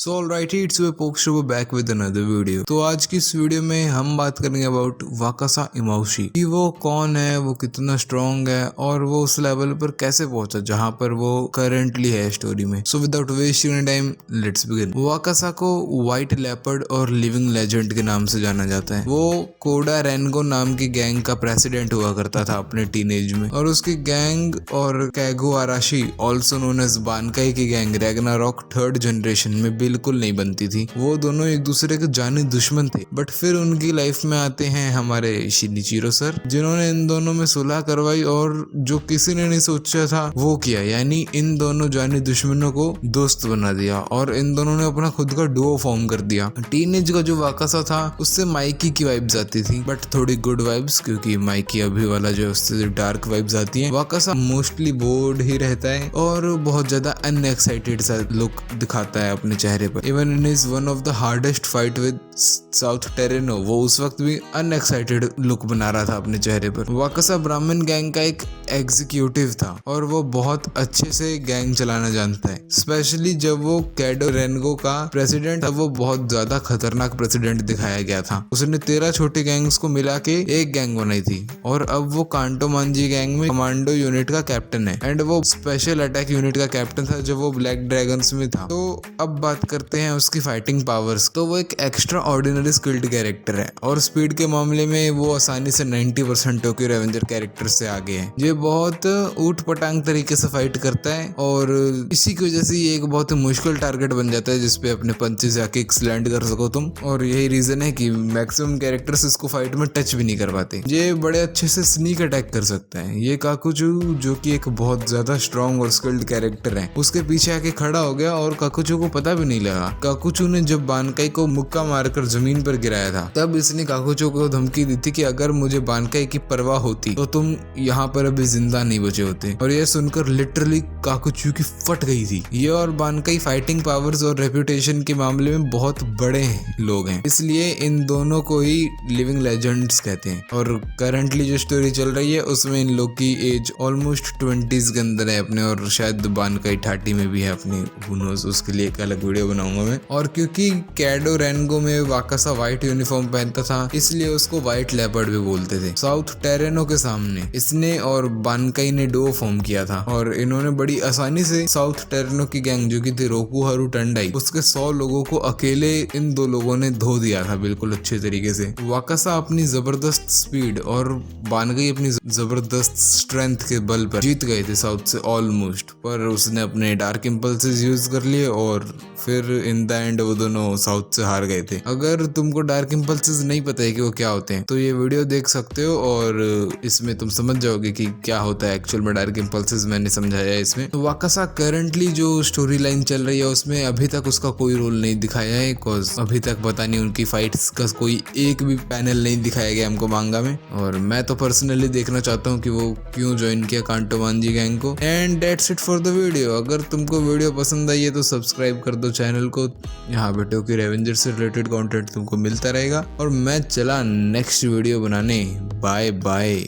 So alright it's way पोक्शो back with another video. तो आज की इस वीडियो में हम बात करेंगे अबाउट वाकासा इमाउशी कि वो कौन है, वो कितना स्ट्रॉन्ग है और वो उस लेवल पर कैसे पहुंचा जहां पर वो करेंटली है स्टोरी में। So without wasting time let's begin. Wakasa को व्हाइट लेपर्ड और लिविंग लेजेंड के नाम से जाना जाता है। वो कोडा रेनगो नाम की गैंग का प्रेसिडेंट हुआ करता था अपने टीनेज में, और उसकी गैंग और कैगो आराशी ऑल्सो नोन एज बानकाई की गैंग रैग्नारॉक थर्ड जनरेशन में बिल्कुल नहीं बनती थी। वो दोनों एक दूसरे के जानी दुश्मन थे, बट फिर उनकी लाइफ में आते हैं हमारे शिनिचिरो सर, जिन्होंने इन दोनों में सुलह करवाई और जो किसी ने नहीं सोचा था वो किया, यानी इन दोनों जानी दुश्मनों को दोस्त बना दिया और इन दोनों ने अपना खुद का डुओ फॉर्म कर दिया। टीनेज का जो वाकासा था उससे माइकी की वाइब्स आती थी, बट थोड़ी गुड वाइब्स, क्योंकि माइकी अभी वाला जो उससे डार्क वाइब्स आती है। वाकासा मोस्टली बोर्ड ही रहता है और बहुत ज्यादा अनएक्साइटेड सा लुक दिखाता है अपने चेहरे पर। Even in is one of the hardest fight with south Terrano, वो उस वक्त भी अनएक्साइटेड लुक बना रहा था अपने चेहरे पर। वाकासा ब्राह्मण गैंग का एक एग्जीक्यूटिव था और वो बहुत अच्छे से गैंग चलाना जानता है, स्पेशली जब वो कैडो रेनगो का प्रेसिडेंट था। वो बहुत ज्यादा खतरनाक प्रेसिडेंट दिखाया गया था। उसने 13 छोटी गैंग्स को मिला के एक गैंग बनाई थी और अब वो कांटो मांजी गैंग में कमांडो यूनिट का कैप्टन है एंड वो स्पेशल अटैक यूनिट का कैप्टन था जब वो ब्लैक ड्रैगन्स में था। तो अब बात करते हैं उसकी फाइटिंग पावर्स। तो वो एक एक्स्ट्रा ऑर्डिनरी स्किल्ड कैरेक्टर है और स्पीड के मामले में वो आसानी से 90% टोक्यो रेवेंजर कैरेक्टर से आगे है। ये बहुत ऊट पटांग तरीके से फाइट करता है और इसी की वजह से ये एक बहुत ही मुश्किल टारगेट बन जाता है जिसपे अपने पंचेस या किक्स लैंड कर सको तुम, और यही रीजन है कि मैक्सिमम कैरेक्टर्स इसको फाइट में टच भी नहीं कर पाते। ये बड़े अच्छे से स्नीक अटैक कर सकता है। ये काकुचू जो कि एक बहुत ज्यादा स्ट्रॉन्ग और स्किल्ड कैरेक्टर है, उसके पीछे आके खड़ा हो गया और काकुचू को पता भी नहीं लगा। काकुचू ने जब बानकाई को मुक्का मारकर जमीन पर गिराया था तब इसने काकुचू को धमकी दी थी कि अगर मुझे बानकाई की परवाह होती तो तुम यहाँ पर अभी जिंदा नहीं बचे होते, और यह सुनकर लिटरली काकुचू की फट गई थी। ये और बानकाई फाइटिंग पावर्स और रेपुटेशन के मामले में बहुत बड़े लोग हैं, इसलिए इन दोनों को ही लिविंग लेजेंड्स कहते हैं। और करंटली जो स्टोरी चल रही है उसमें इन लोग की एज ऑलमोस्ट 20s के अंदर है अपने, और शायद बानकाई 30 में भी है अपनी, उसके लिए एक अलग वीडियो बनाऊंगा मैं। और क्योंकि कैडो रेनगो में वाकासा व्हाइट यूनिफॉर्म पहनता था इसलिए उसको व्हाइट लेपर्ड भी बोलते थे। साउथ टेरेनो के सामने इसने और बानकाई ने डुओ फॉर्म किया था और इन्होंने बड़ी आसानी से साउथ टेरेनो की गैंग जो की थी रोकू हारू टंडाई, उसके 100 लोगों को अकेले इन दो लोगों ने धो दिया था बिल्कुल अच्छे तरीके से। वाकासा अपनी जबरदस्त स्पीड और बानकाई अपनी जबरदस्त स्ट्रेंथ के बल पर जीत गए थे साउथ से ऑलमोस्ट, पर उसने अपने डार्क इंपल्सेस यूज कर लिए और फिर इन द एंड वो दोनों साउथ से हार गए थे। अगर तुमको डार्क इंपल्सेस नहीं पता है कि वो क्या होते हैं तो ये वीडियो देख सकते हो और इसमें तुम समझ जाओगे कि क्या होता है एक्चुअल में डार्क इंपल्सेस, मैंने समझाया है इसमें। तो वाकासा करंटली जो स्टोरी लाइन चल रही है उसमें अभी तक उसका कोई रोल नहीं दिखाया है, बिकॉज अभी तक पता नहीं उनकी फाइट्स का कोई एक भी पैनल नहीं दिखाया गया हमको मांगा में, और मैं तो पर्सनली देखना चाहता हूँ कि वो क्यों ज्वाइन किया कांटो मांजी गैंग को। And that's it for the video. अगर तुमको वीडियो पसंद आई है तो सब्सक्राइब कर दो चैनल को, यहाँ पे टोक्यो रेवेंजर से रिलेटेड कंटेंट तुमको मिलता रहेगा। और मैं चला नेक्स्ट वीडियो बनाने। Bye bye.